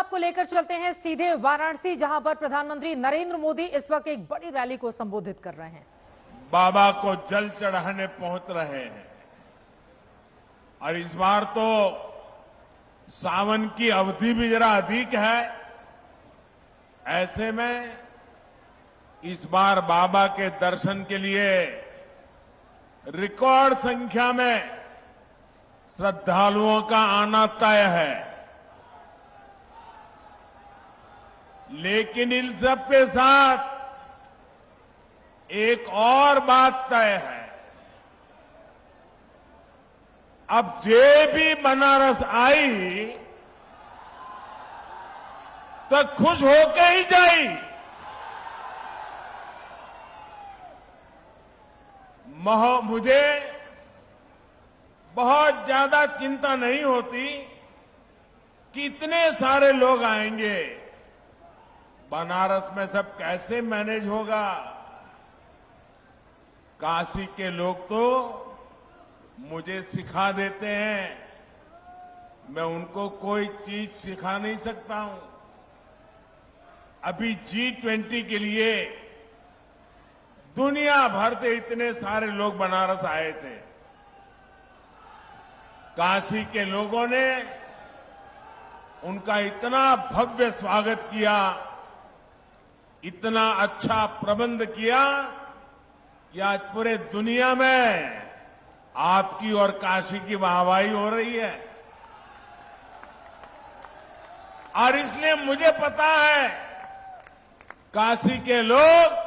आपको लेकर चलते हैं सीधे वाराणसी, जहां पर प्रधानमंत्री नरेंद्र मोदी इस वक्त एक बड़ी रैली को संबोधित कर रहे हैं। बाबा को जल चढ़ाने पहुंच रहे हैं और इस बार तो सावन की अवधि भी जरा अधिक है। ऐसे में इस बार बाबा के दर्शन के लिए रिकॉर्ड संख्या में श्रद्धालुओं का आना तय है। लेकिन इन सब के साथ एक और बात तय है। अब जे भी बनारस आई तो खुश होके ही जाई। मुझे बहुत ज्यादा चिंता नहीं होती कि इतने सारे लोग आएंगे, बनारस में सब कैसे मैनेज होगा। काशी के लोग तो मुझे सिखा देते हैं, मैं उनको कोई चीज सिखा नहीं सकता हूं। अभी G20 के लिए दुनिया भर से इतने सारे लोग बनारस आए थे। काशी के लोगों ने उनका इतना भव्य स्वागत किया, इतना अच्छा प्रबंध किया कि आज पूरे दुनिया में आपकी और काशी की वाहवाही हो रही है। और इसलिए मुझे पता है काशी के लोग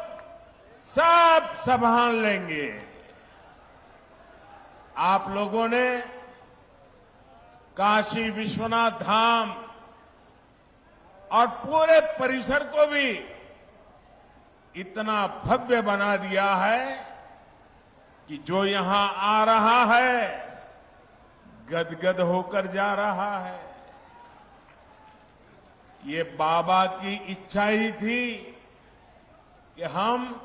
सब संभाल लेंगे। आप लोगों ने काशी विश्वनाथ धाम और पूरे परिसर को भी इतना भव्य बना दिया है कि जो यहां आ रहा है गदगद होकर जा रहा है। ये बाबा की इच्छा ही थी कि हम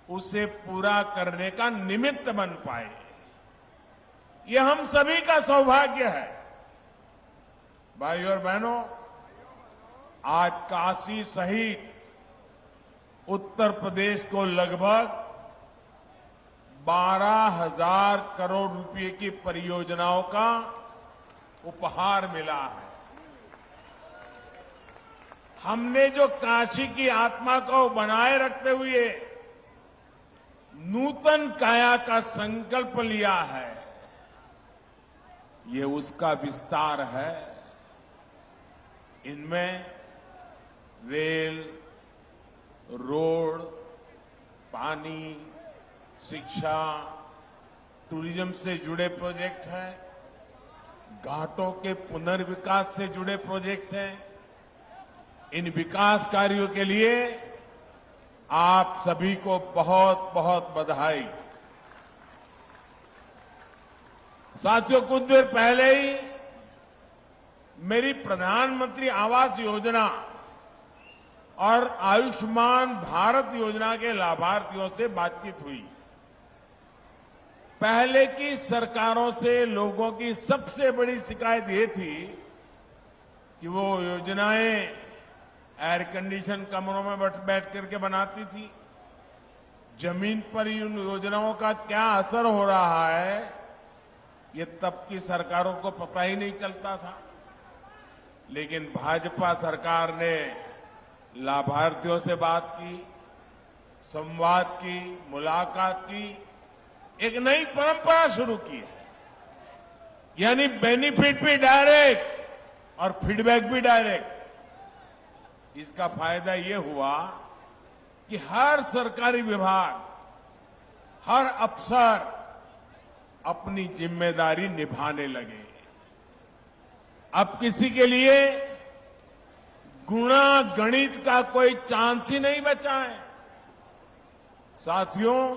उसे पूरा करने का निमित्त बन पाए। ये हम सभी का सौभाग्य है। भाइयों और बहनों, आज काशी सहित उत्तर प्रदेश को लगभग 12,000 करोड़ रुपए की परियोजनाओं का उपहार मिला है। हमने जो काशी की आत्मा को बनाए रखते हुए नूतन काया का संकल्प लिया है, ये उसका विस्तार है। इनमें रेल, रोड, पानी, शिक्षा, टूरिज्म से जुड़े प्रोजेक्ट हैं, घाटों के पुनर्विकास से जुड़े प्रोजेक्ट्स हैं। इन विकास कार्यों के लिए आप सभी को बहुत बहुत बधाई। साथियों, कुछ देर पहले ही मेरी प्रधानमंत्री आवास योजना और आयुष्मान भारत योजना के लाभार्थियों से बातचीत हुई। पहले की सरकारों से लोगों की सबसे बड़ी शिकायत ये थी कि वो योजनाएं एयर कंडीशन कमरों में बैठ करके बनाती थी। जमीन पर इन योजनाओं का क्या असर हो रहा है, ये तब की सरकारों को पता ही नहीं चलता था। लेकिन भाजपा सरकार ने लाभार्थियों से बात की, संवाद की, मुलाकात की, एक नई परंपरा शुरू की है। यानी बेनिफिट भी डायरेक्ट और फीडबैक भी डायरेक्ट। इसका फायदा ये हुआ कि हर सरकारी विभाग, हर अफसर अपनी जिम्मेदारी निभाने लगे। अब किसी के लिए गुणा गणित का कोई चांस ही नहीं बचा है। साथियों,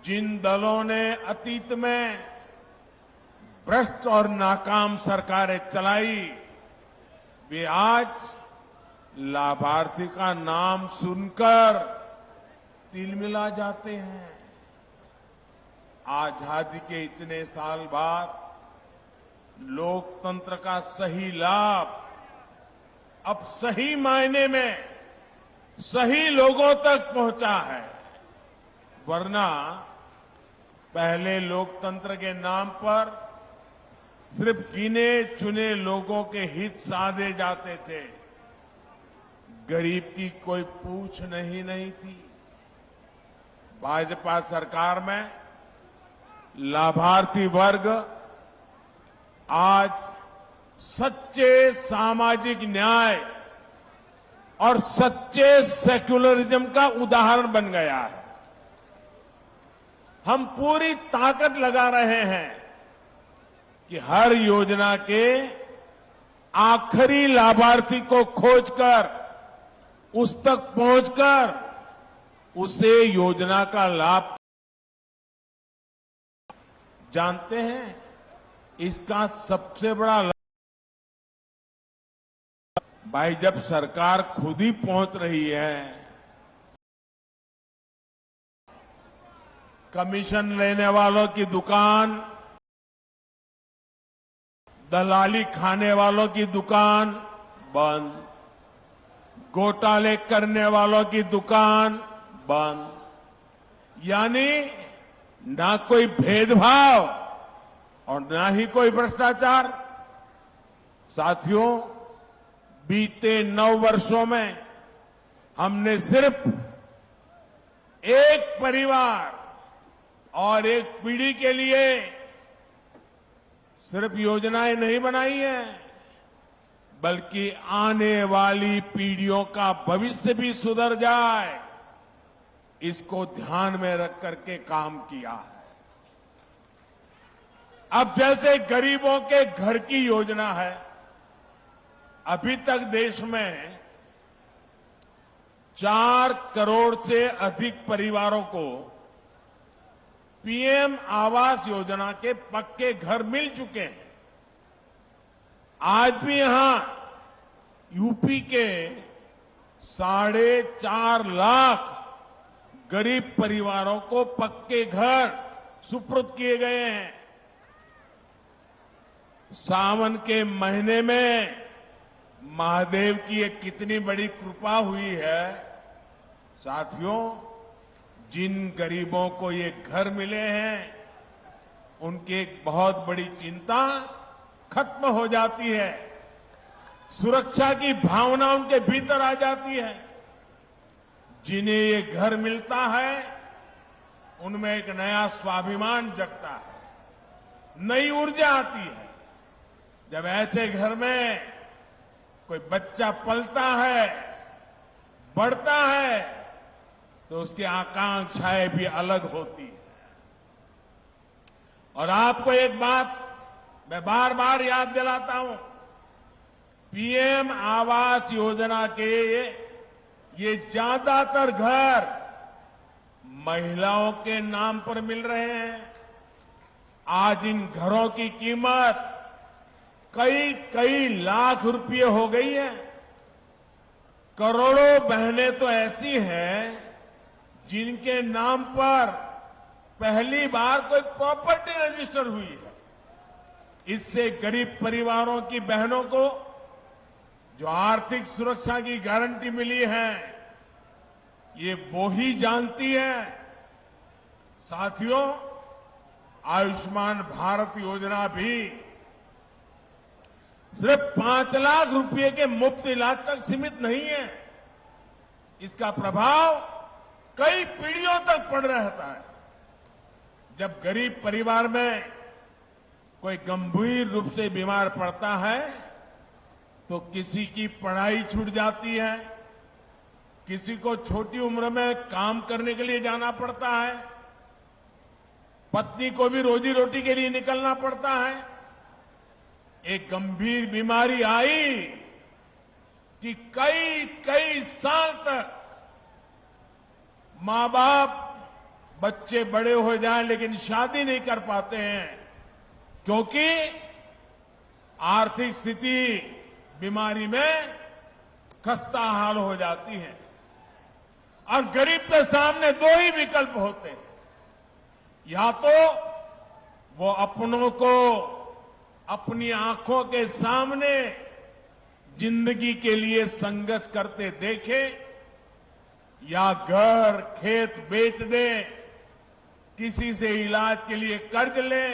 जिन दलों ने अतीत में भ्रष्ट और नाकाम सरकारें चलाई, वे आज लाभार्थी का नाम सुनकर तिलमिला जाते हैं। आजादी के इतने साल बाद लोकतंत्र का सही लाभ अब सही मायने में सही लोगों तक पहुंचा है। वरना पहले लोकतंत्र के नाम पर सिर्फ गिने चुने लोगों के हित साधे जाते थे, गरीब की कोई पूछ नहीं थी। भाजपा सरकार में लाभार्थी वर्ग आज सच्चे सामाजिक न्याय और सच्चे सेक्युलरिज्म का उदाहरण बन गया है। हम पूरी ताकत लगा रहे हैं कि हर योजना के आखिरी लाभार्थी को खोजकर उस तक पहुंचकर उसे योजना का लाभ। जानते हैं इसका सबसे बड़ा लाभ भाई जब सरकार खुद ही पहुंच रही है, कमीशन लेने वालों की दुकान, दलाली खाने वालों की दुकान बंद, घोटाले करने वालों की दुकान बंद। यानी ना कोई भेदभाव और ना ही कोई भ्रष्टाचार। साथियों, बीते 9 वर्षों में हमने सिर्फ एक परिवार और एक पीढ़ी के लिए सिर्फ योजनाएं नहीं बनाई हैं, बल्कि आने वाली पीढ़ियों का भविष्य भी सुधर जाए, इसको ध्यान में रख करके काम किया है। अब जैसे गरीबों के घर की योजना है, अभी तक देश में 4 करोड़ से अधिक परिवारों को पीएम आवास योजना के पक्के घर मिल चुके हैं। आज भी यहां यूपी के 4.5 लाख गरीब परिवारों को पक्के घर सुपुर्द किए गए हैं। सावन के महीने में महादेव की ये कितनी बड़ी कृपा हुई है। साथियों, जिन गरीबों को ये घर मिले हैं, उनकी एक बहुत बड़ी चिंता खत्म हो जाती है। सुरक्षा की भावना उनके भीतर आ जाती है। जिन्हें ये घर मिलता है, उनमें एक नया स्वाभिमान जगता है, नई ऊर्जा आती है। जब ऐसे घर में कोई बच्चा पलता है, बढ़ता है, तो उसकी आकांक्षाएं भी अलग होती है। और आपको एक बात मैं बार बार याद दिलाता हूं, पीएम आवास योजना के ये ज्यादातर घर महिलाओं के नाम पर मिल रहे हैं। आज इन घरों की कीमत कई लाख रुपये हो गई है। करोड़ों बहनें तो ऐसी हैं जिनके नाम पर पहली बार कोई प्रॉपर्टी रजिस्टर हुई है। इससे गरीब परिवारों की बहनों को जो आर्थिक सुरक्षा की गारंटी मिली है, ये वो ही जानती है। साथियों, आयुष्मान भारत योजना भी सिर्फ 5 लाख रुपए के मुफ्त इलाज तक सीमित नहीं है। इसका प्रभाव कई पीढ़ियों तक पड़ रहता है। जब गरीब परिवार में कोई गंभीर रूप से बीमार पड़ता है, तो किसी की पढ़ाई छूट जाती है, किसी को छोटी उम्र में काम करने के लिए जाना पड़ता है, पत्नी को भी रोजी रोटी के लिए निकलना पड़ता है। एक गंभीर बीमारी आई कि कई साल तक मां बाप, बच्चे बड़े हो जाएं लेकिन शादी नहीं कर पाते हैं, क्योंकि आर्थिक स्थिति बीमारी में खस्ता हाल हो जाती है। और गरीब के सामने 2 ही विकल्प होते हैं, या तो वो अपनों को अपनी आंखों के सामने जिंदगी के लिए संघर्ष करते देखे या घर खेत बेच दे, किसी से इलाज के लिए कर्ज ले,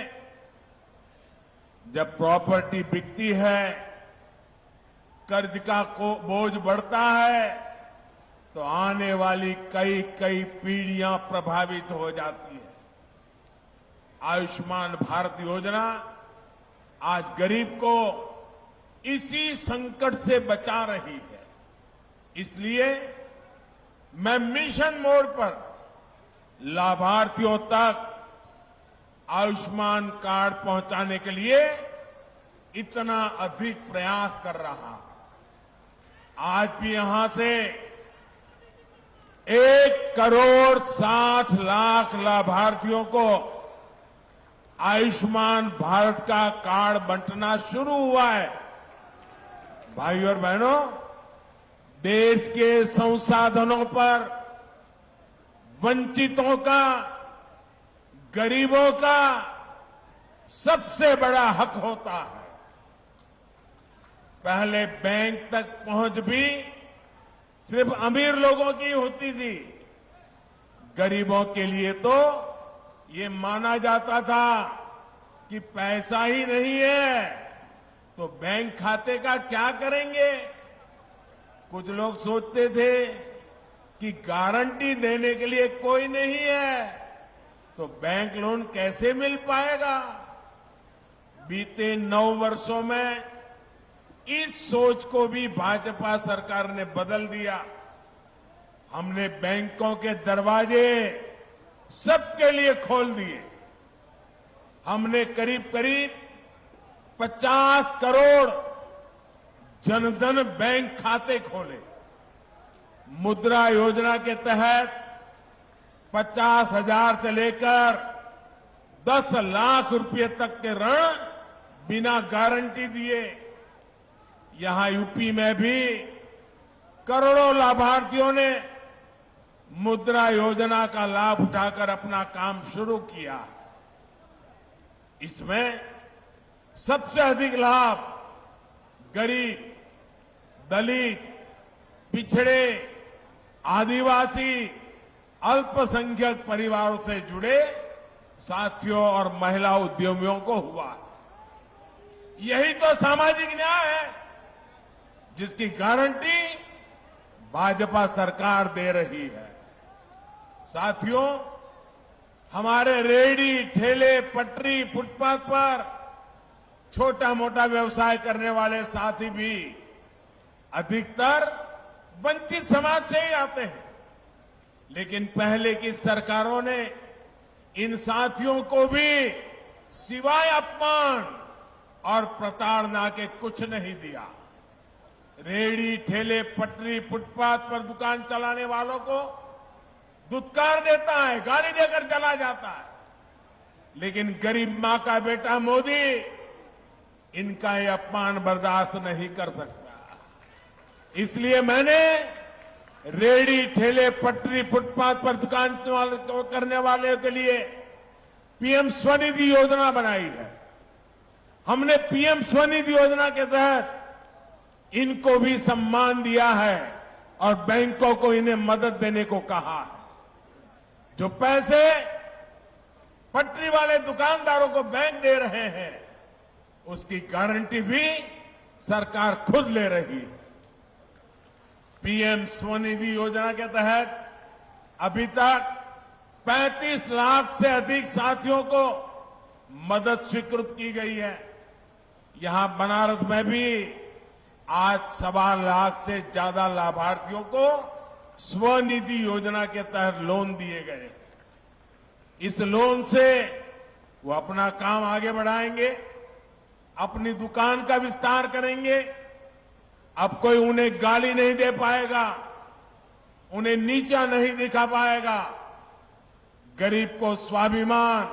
जब प्रॉपर्टी बिकती है, कर्ज का बोझ बढ़ता है, तो आने वाली कई कई पीढ़ियां प्रभावित हो जाती है। आयुष्मान भारत योजना आज गरीब को इसी संकट से बचा रही है। इसलिए मैं मिशन मोड पर लाभार्थियों तक आयुष्मान कार्ड पहुंचाने के लिए इतना अधिक प्रयास कर रहा हूं। आज भी यहां से 1,60,00,000 लाभार्थियों को आयुष्मान भारत का कार्ड बंटना शुरू हुआ है। भाइयों और बहनों, देश के संसाधनों पर वंचितों का, गरीबों का सबसे बड़ा हक होता है। पहले बैंक तक पहुंच भी सिर्फ अमीर लोगों की होती थी। गरीबों के लिए तो ये माना जाता था कि पैसा ही नहीं है तो बैंक खाते का क्या करेंगे। कुछ लोग सोचते थे कि गारंटी देने के लिए कोई नहीं है तो बैंक लोन कैसे मिल पाएगा। बीते 9 वर्षों में इस सोच को भी भाजपा सरकार ने बदल दिया। हमने बैंकों के दरवाजे सबके लिए खोल दिए। हमने करीब करीब 50 करोड़ जनधन बैंक खाते खोले। मुद्रा योजना के तहत 50,000 से लेकर 10 लाख रुपए तक के ऋण बिना गारंटी दिए। यहां यूपी में भी करोड़ों लाभार्थियों ने मुद्रा योजना का लाभ उठाकर अपना काम शुरू किया। इसमें सबसे अधिक लाभ गरीब, दलित, पिछड़े, आदिवासी, अल्पसंख्यक परिवारों से जुड़े साथियों और महिला उद्यमियों को हुआ। यही तो सामाजिक न्याय है जिसकी गारंटी भाजपा सरकार दे रही है। साथियों, हमारे रेहड़ी, ठेले, पटरी, फुटपाथ पर छोटा मोटा व्यवसाय करने वाले साथी भी अधिकतर वंचित समाज से ही आते हैं। लेकिन पहले की सरकारों ने इन साथियों को भी सिवाय अपमान और प्रताड़ना के कुछ नहीं दिया। रेहड़ी, ठेले, पटरी, फुटपाथ पर दुकान चलाने वालों को दुत्कार देता है, गाली देकर चला जाता है। लेकिन गरीब मां का बेटा मोदी इनका ये अपमान बर्दाश्त नहीं कर सकता। इसलिए मैंने रेहड़ी, ठेले, पटरी, फुटपाथ पर दुकान करने वाले के लिए पीएम स्वनिधि योजना बनाई है। हमने पीएम स्वनिधि योजना के तहत इनको भी सम्मान दिया है और बैंकों को इन्हें मदद देने को कहा है। जो पैसे पटरी वाले दुकानदारों को बैंक दे रहे हैं उसकी गारंटी भी सरकार खुद ले रही है। पीएम स्वनिधि योजना के तहत अभी तक 35 लाख से अधिक साथियों को मदद स्वीकृत की गई है। यहां बनारस में भी आज 1.25 लाख से ज्यादा लाभार्थियों को स्वनिधि योजना के तहत लोन दिए गए। इस लोन से वो अपना काम आगे बढ़ाएंगे, अपनी दुकान का विस्तार करेंगे। अब कोई उन्हें गाली नहीं दे पाएगा, उन्हें नीचा नहीं दिखा पाएगा। गरीब को स्वाभिमान,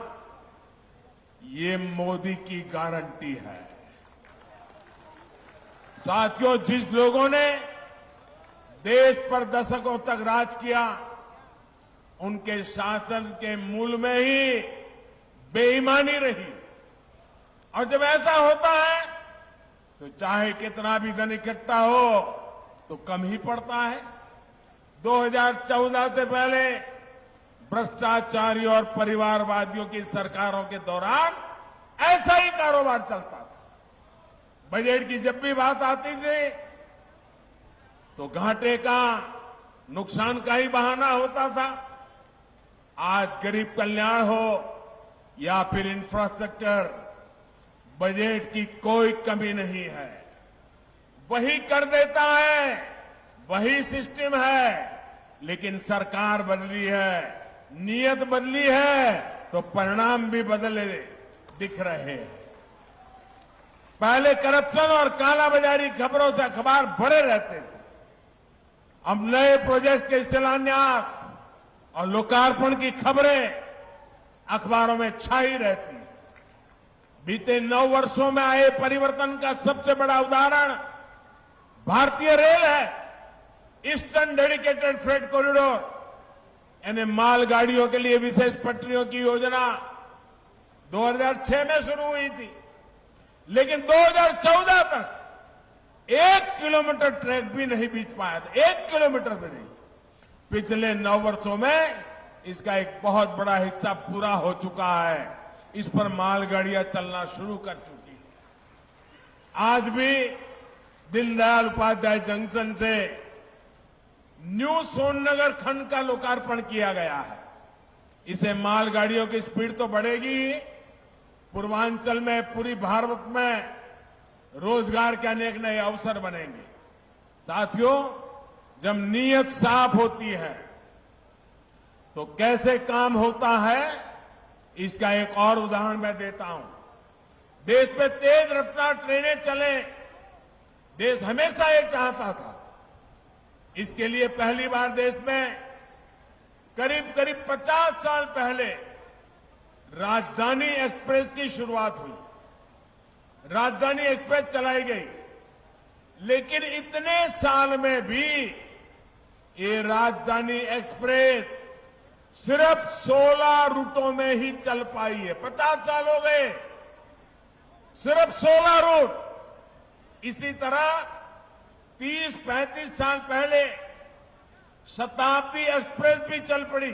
ये मोदी की गारंटी है। साथियों, जिस लोगों ने देश पर दशकों तक राज किया उनके शासन के मूल में ही बेईमानी रही। और जब ऐसा होता है तो चाहे कितना भी धन इकट्ठा हो तो कम ही पड़ता है। 2014 से पहले भ्रष्टाचारी और परिवारवादियों की सरकारों के दौरान ऐसा ही कारोबार चलता था। बजट की जब भी बात आती थी तो घाटे का, नुकसान का ही बहाना होता था। आज गरीब कल्याण हो या फिर इंफ्रास्ट्रक्चर, बजट की कोई कमी नहीं है। वही कर देता है, वही सिस्टम है, लेकिन सरकार बदली है, नीयत बदली है तो परिणाम भी बदले दिख रहे हैं। पहले करप्शन और कालाबाजारी खबरों से अखबार भरे रहते थे। अब नए प्रोजेक्ट के शिलान्यास और लोकार्पण की खबरें अखबारों में छाई रहती है। बीते 9 वर्षों में आए परिवर्तन का सबसे बड़ा उदाहरण भारतीय रेल है। ईस्टर्न डेडिकेटेड फ्रेट कॉरिडोर यानी मालगाड़ियों के लिए विशेष पटरियों की योजना 2006 में शुरू हुई थी, लेकिन 2014 तक 1 किलोमीटर ट्रैक भी नहीं बीत पाया था। 1 किलोमीटर भी नहीं। पिछले 9 वर्षों में इसका एक बहुत बड़ा हिस्सा पूरा हो चुका है। इस पर मालगाड़ियां चलना शुरू कर चुकी है। आज भी दीनदयाल उपाध्याय जंक्शन से न्यू सोननगर खंड का लोकार्पण किया गया है। इसे मालगाड़ियों की स्पीड तो बढ़ेगी, पूर्वांचल में, पूरी भारत में रोजगार के अनेक नए अवसर बनेंगे। साथियों, जब नीयत साफ होती है तो कैसे काम होता है, इसका एक और उदाहरण मैं देता हूं। देश में तेज रफ्तार ट्रेनें चले, देश हमेशा ये चाहता था। इसके लिए पहली बार देश में करीब 50 साल पहले राजधानी एक्सप्रेस की शुरुआत हुई। राजधानी एक्सप्रेस चलाई गई, लेकिन इतने साल में भी ये राजधानी एक्सप्रेस सिर्फ 16 रूटों में ही चल पाई है। 50 साल हो गए, सिर्फ 16 रूट। इसी तरह 30-35 साल पहले शताब्दी एक्सप्रेस भी चल पड़ी।